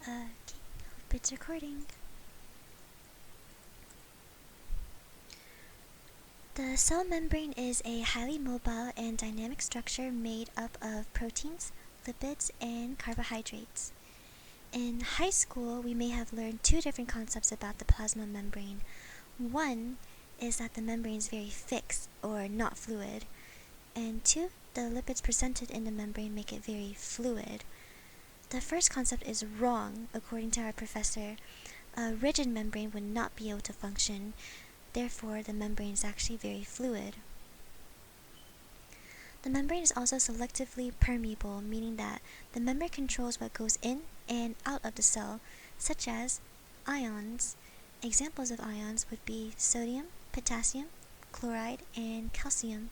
Okay, hope it's recording. The cell membrane is a highly mobile and dynamic structure made up of proteins, lipids, and carbohydrates. In high school, we may have learned two different concepts about the plasma membrane. One is that the membrane is very fixed or not fluid, and two, the lipids presented in the membrane make it very fluid. The first concept is wrong, according to our professor. A rigid membrane would not be able to function. Therefore, the membrane is actually very fluid. The membrane is also selectively permeable, meaning that the membrane controls what goes in and out of the cell, such as ions. Examples of ions would be sodium, potassium, chloride, and calcium.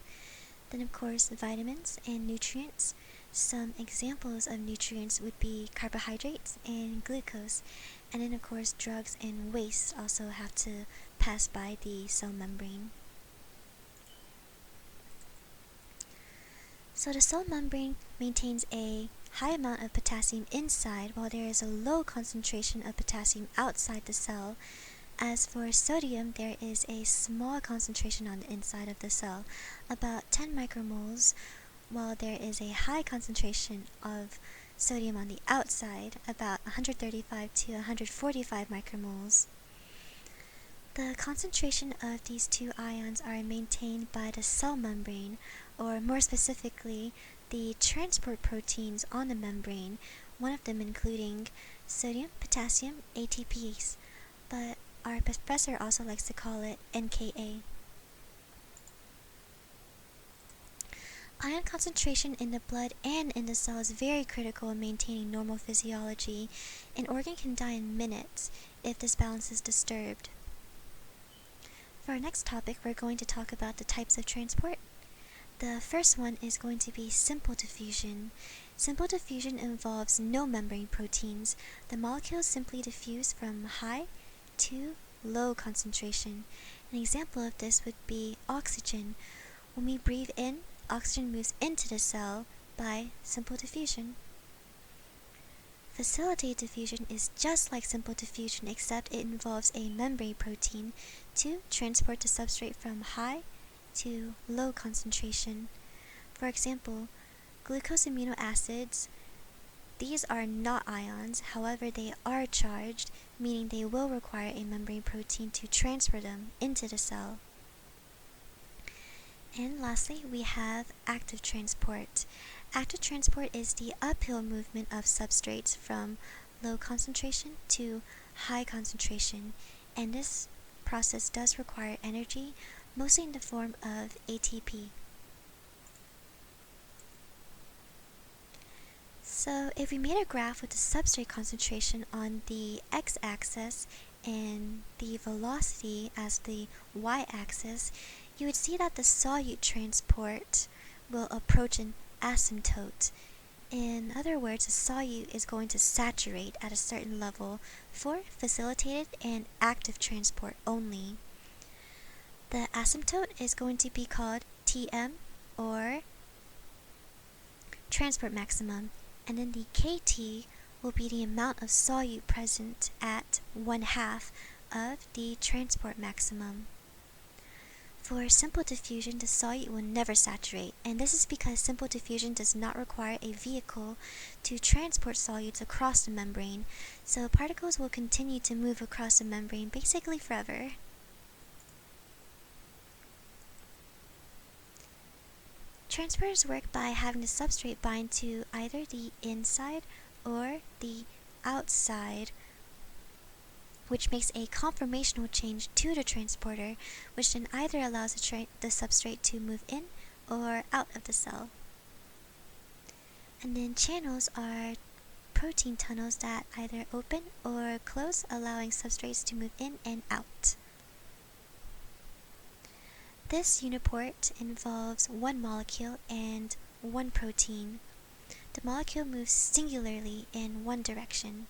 Then, of course, vitamins and nutrients. Some examples of nutrients would be carbohydrates and glucose. And then, of course, drugs and waste also have to pass by the cell membrane. So the cell membrane maintains a high amount of potassium inside, while there is a low concentration of potassium outside the cell. As for sodium, there is a small concentration on the inside of the cell, about 10 micromoles, while there is a high concentration of sodium on the outside, about 135 to 145 micromoles. The concentration of these two ions are maintained by the cell membrane, or more specifically, the transport proteins on the membrane, one of them including sodium, potassium, ATPase, but our professor also likes to call it NKA. Ion concentration in the blood and in the cell is very critical in maintaining normal physiology. An organ can die in minutes if this balance is disturbed. For our next topic, we're going to talk about the types of transport. The first one is going to be simple diffusion. Simple diffusion involves no membrane proteins. The molecules simply diffuse from high to low concentration. An example of this would be oxygen. When we breathe in, oxygen moves into the cell by simple diffusion. Facilitated diffusion is just like simple diffusion, except it involves a membrane protein to transport the substrate from high to low concentration. For example, glucose amino acids, these are not ions, however they are charged, meaning they will require a membrane protein to transfer them into the cell. And lastly, we have active transport. Active transport is the uphill movement of substrates from low concentration to high concentration, and this process does require energy, mostly in the form of ATP. So if we made a graph with the substrate concentration on the x-axis and the velocity as the y-axis, you would see that the solute transport will approach an asymptote. In other words, the solute is going to saturate at a certain level for facilitated and active transport only. The asymptote is going to be called Tm, or transport maximum, and then the kT will be the amount of solute present at 1/2 of the transport maximum. For simple diffusion, the solute will never saturate, and this is because simple diffusion does not require a vehicle to transport solutes across the membrane, so particles will continue to move across the membrane basically forever. Transporters work by having the substrate bind to either the inside or the outside, which makes a conformational change to the transporter, which then either allows the substrate to move in or out of the cell. And then channels are protein tunnels that either open or close, allowing substrates to move in and out. This uniport involves one molecule and one protein. The molecule moves singularly in one direction.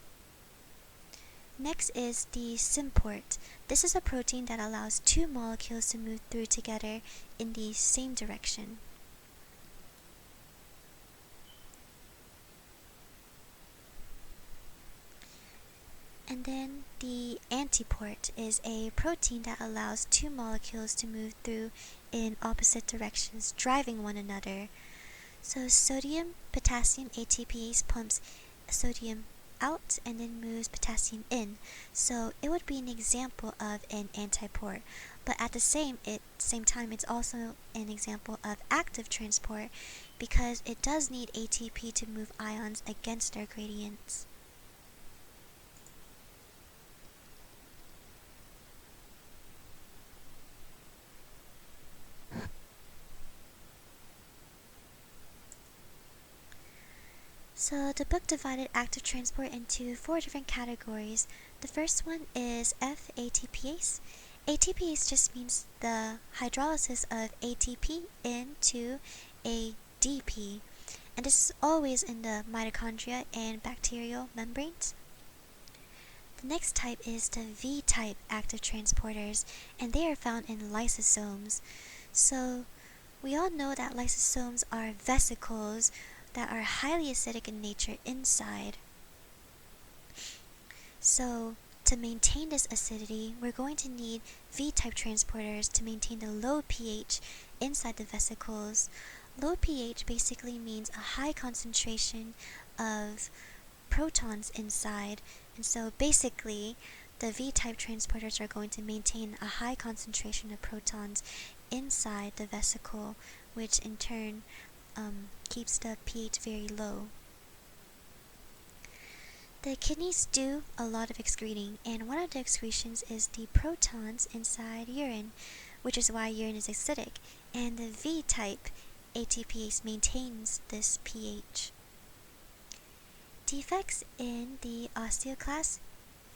Next is the symport. This is a protein that allows two molecules to move through together in the same direction. And then the antiport is a protein that allows two molecules to move through in opposite directions, driving one another. So sodium potassium ATPase pumps sodium out and then moves potassium in. So it would be an example of an antiport. But at the same time, it's also an example of active transport because it does need ATP to move ions against their gradients. So the book divided active transport into 4 different categories. The first one is FATPase. ATPase just means the hydrolysis of ATP into ADP, and this is always in the mitochondria and bacterial membranes. The next type is the V-type active transporters, and they are found in lysosomes. So we all know that lysosomes are vesicles that are highly acidic in nature inside. So to maintain this acidity, we're going to need V-type transporters to maintain the low pH inside the vesicles. Low pH basically means a high concentration of protons inside, and so basically the V-type transporters are going to maintain a high concentration of protons inside the vesicle, which in turn keeps the pH very low. The kidneys do a lot of excreting, and one of the excretions is the protons inside urine, which is why urine is acidic, and the V-type ATPase maintains this pH. Defects in the osteoclast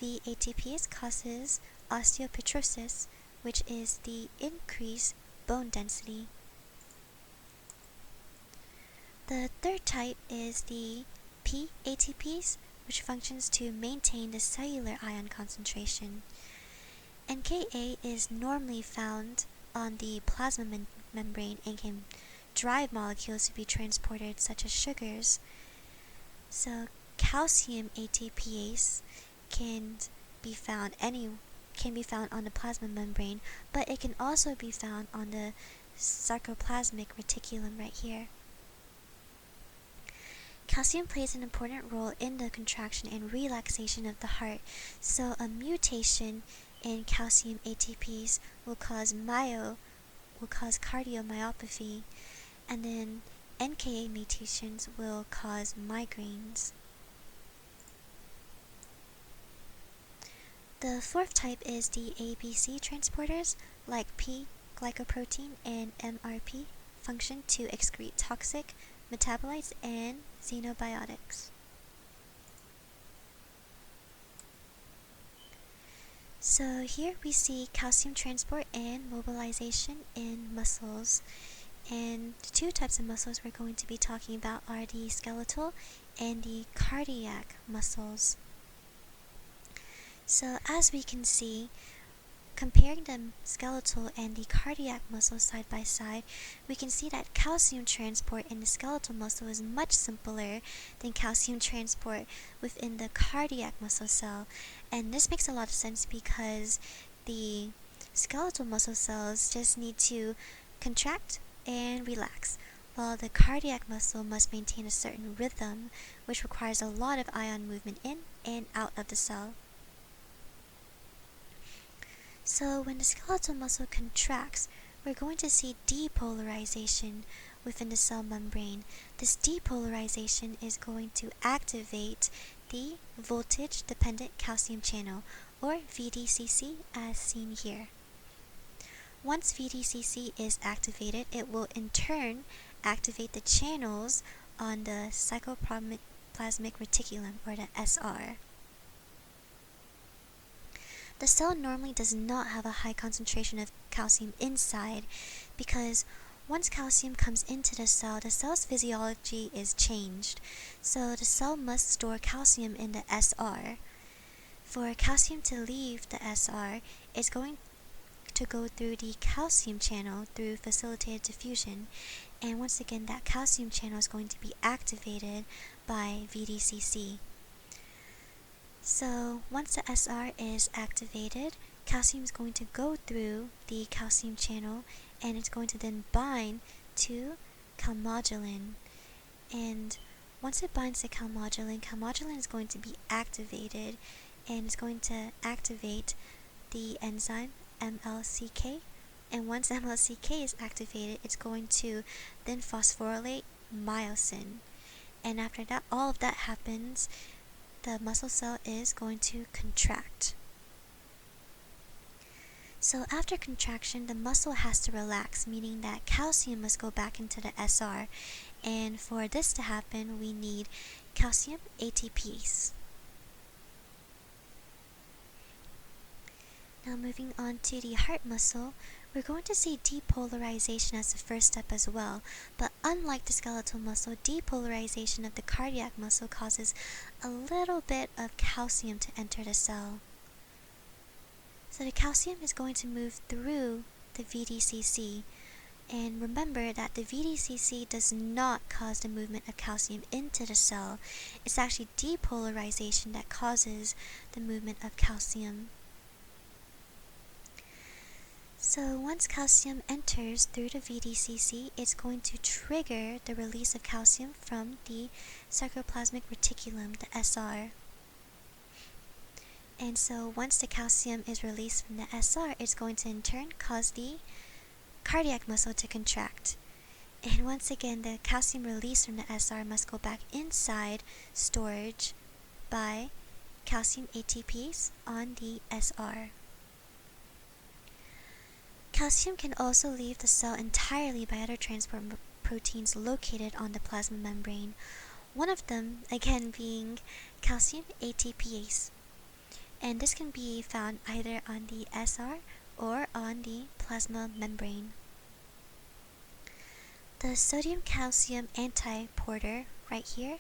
V-ATPase causes osteopetrosis, which is the increased bone density. The third type is the P-ATPase, which functions to maintain the cellular ion concentration. Nka is normally found on the plasma membrane and can drive molecules to be transported, such as sugars. So calcium ATPase can be found on the plasma membrane, but it can also be found on the sarcoplasmic reticulum right here. Calcium plays an important role in the contraction and relaxation of the heart, so a mutation in calcium ATPase will cause cardiomyopathy, and then NKA mutations will cause migraines. The fourth type is the ABC transporters, like P-glycoprotein and MRP, function to excrete toxic metabolites and xenobiotics. So here we see calcium transport and mobilization in muscles. And the two types of muscles we're going to be talking about are the skeletal and the cardiac muscles. So as we can see, comparing the skeletal and the cardiac muscles side by side, we can see that calcium transport in the skeletal muscle is much simpler than calcium transport within the cardiac muscle cell. And this makes a lot of sense because the skeletal muscle cells just need to contract and relax, while the cardiac muscle must maintain a certain rhythm, which requires a lot of ion movement in and out of the cell. So when the skeletal muscle contracts, we're going to see depolarization within the cell membrane. This depolarization is going to activate the voltage-dependent calcium channel, or VDCC, as seen here. Once VDCC is activated, it will in turn activate the channels on the sarcoplasmic reticulum, or the SR. The cell normally does not have a high concentration of calcium inside because once calcium comes into the cell's physiology is changed. So the cell must store calcium in the SR. For calcium to leave the SR, it's going to go through the calcium channel through facilitated diffusion. And once again, that calcium channel is going to be activated by VDCC. So once the SR is activated, calcium is going to go through the calcium channel and it's going to then bind to calmodulin. And once it binds to calmodulin, calmodulin is going to be activated and it's going to activate the enzyme MLCK. And once MLCK is activated, it's going to then phosphorylate myosin. And after that, all of that happens, the muscle cell is going to contract. So after contraction, the muscle has to relax, meaning that calcium must go back into the SR. And for this to happen, we need calcium ATPase. Now moving on to the heart muscle, we're going to see depolarization as the first step as well. But unlike the skeletal muscle, depolarization of the cardiac muscle causes a little bit of calcium to enter the cell. So the calcium is going to move through the VDCC. And remember that the VDCC does not cause the movement of calcium into the cell. It's actually depolarization that causes the movement of calcium. So once calcium enters through the VDCC, it's going to trigger the release of calcium from the sarcoplasmic reticulum, the SR. And so once the calcium is released from the SR, it's going to in turn cause the cardiac muscle to contract. And once again, the calcium released from the SR must go back inside storage by calcium ATPase on the SR. Calcium can also leave the cell entirely by other transport proteins located on the plasma membrane. One of them, again, being calcium ATPase. And this can be found either on the SR or on the plasma membrane. The sodium-calcium antiporter, right here,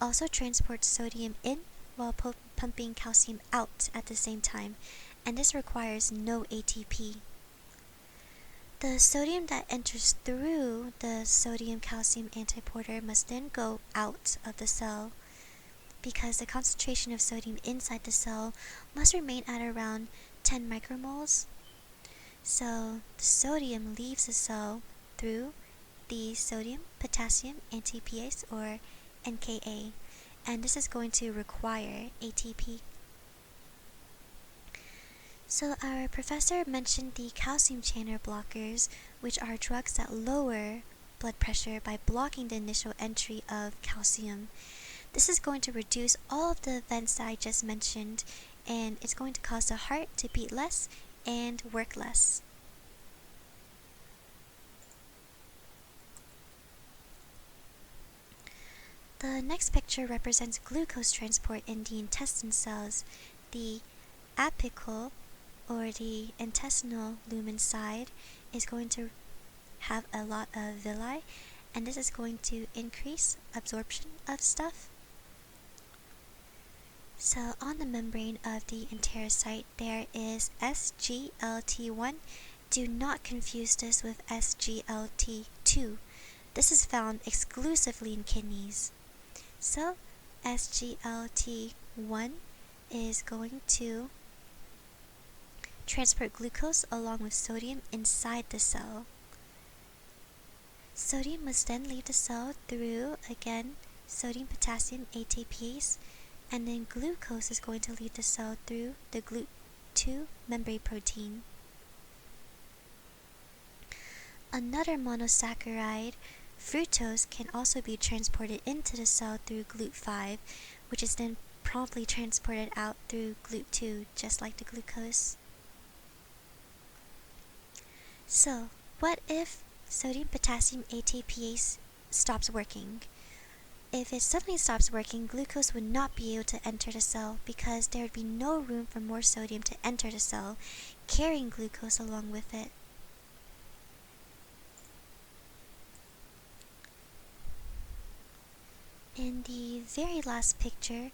also transports sodium in while pumping calcium out at the same time, and this requires no ATP. The sodium that enters through the sodium-calcium antiporter must then go out of the cell, because the concentration of sodium inside the cell must remain at around 10 micromoles. So the sodium leaves the cell through the sodium-potassium ATPase, or NKA, and this is going to require ATP. So our professor mentioned the calcium channel blockers, which are drugs that lower blood pressure by blocking the initial entry of calcium. This is going to reduce all of the events that I just mentioned, and it's going to cause the heart to beat less and work less. The next picture represents glucose transport in the intestine cells. The apical, or the intestinal lumen side, is going to have a lot of villi, and this is going to increase absorption of stuff. So on the membrane of the enterocyte, there is SGLT1. Do not confuse this with SGLT2. This is found exclusively in kidneys. So SGLT1 is going to transport glucose along with sodium inside the cell. Sodium must then leave the cell through, again, sodium-potassium ATPase, and then glucose is going to leave the cell through the GLUT2 membrane protein. Another monosaccharide, fructose, can also be transported into the cell through GLUT5, which is then promptly transported out through GLUT2, just like the glucose. So, what if sodium-potassium ATPase stops working? If it suddenly stops working, glucose would not be able to enter the cell because there would be no room for more sodium to enter the cell, carrying glucose along with it. And the very last picture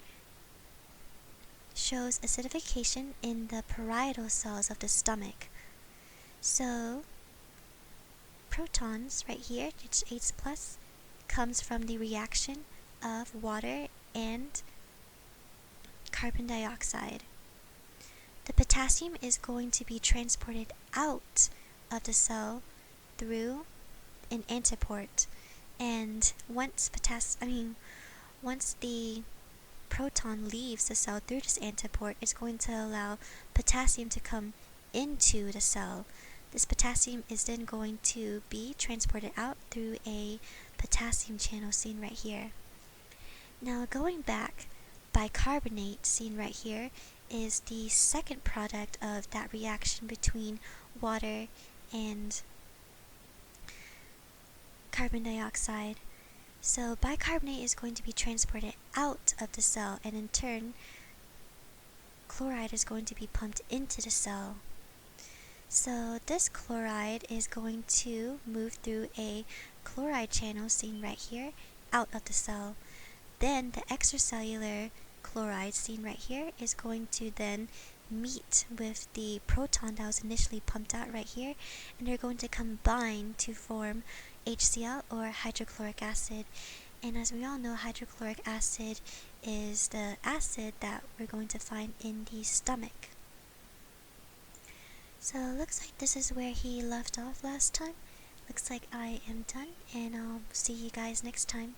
shows acidification in the parietal cells of the stomach. So, protons right here, it's H+, comes from the reaction of water and carbon dioxide. The potassium is going to be transported out of the cell through an antiport, and once the proton leaves the cell through this antiport, it's going to allow potassium to come into the cell. This potassium is then going to be transported out through a potassium channel seen right here. Now going back, bicarbonate seen right here is the second product of that reaction between water and carbon dioxide. So bicarbonate is going to be transported out of the cell, and in turn chloride is going to be pumped into the cell. So this chloride is going to move through a chloride channel seen right here out of the cell. Then the extracellular chloride seen right here is going to then meet with the proton that was initially pumped out right here, and they're going to combine to form HCl, or hydrochloric acid. And as we all know, hydrochloric acid is the acid that we're going to find in the stomach. So it looks like this is where he left off last time. Looks like I am done, and I'll see you guys next time.